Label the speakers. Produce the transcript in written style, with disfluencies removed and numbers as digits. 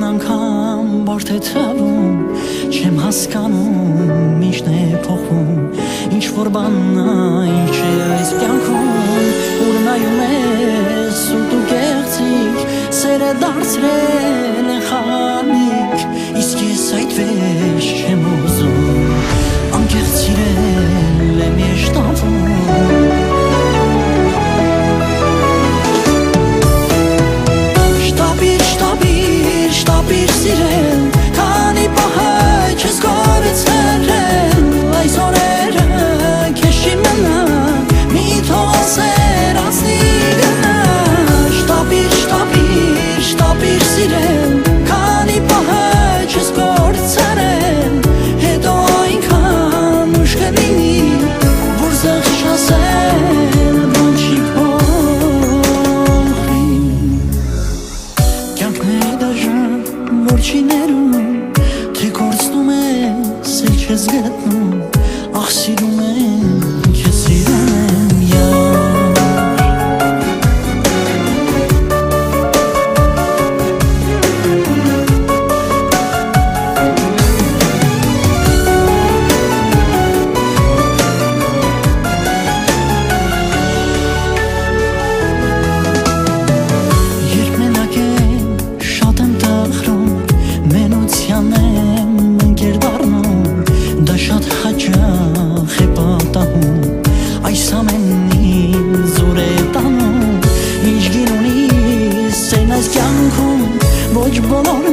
Speaker 1: անգամ բարդ է թվում, չեմ հասկանում միշտ է փոխվում, ինչ որ բան չէ այս կյանքում, ուր նայում ես սուտ ու գեղձիկ, սերը դարձրել է խանիկ, իսկ ես այդպես չեմ ուզում, անկեղծ սիրել եմ ես տանվում. Շտապիր սիրել, քանի պահը չես կորցրել, այս օրերը քեզ չի մնա, մի թող սեր անցնի գնա. Շտապիր սիրել, քանի պահը չես կորցրել, հետո այնքան ուշ կլինի, որ զեղչ ասել բան չի փոխվի. Կյանքն է դաժան, որ չի ներում, թե կորցնում ես, էլ չես գտնում, ախ սիրում եմ, քեզ սիրում եմ յար. Երբ մենակ եմ, շատ եմ տխրում, մենության եմ ընկեր դառնում, դա շատ հաճախ է պատահում, այս ամենին զուր է տանում, ինչ գին ունի սեն այս կյանքում, ոչ բոլոր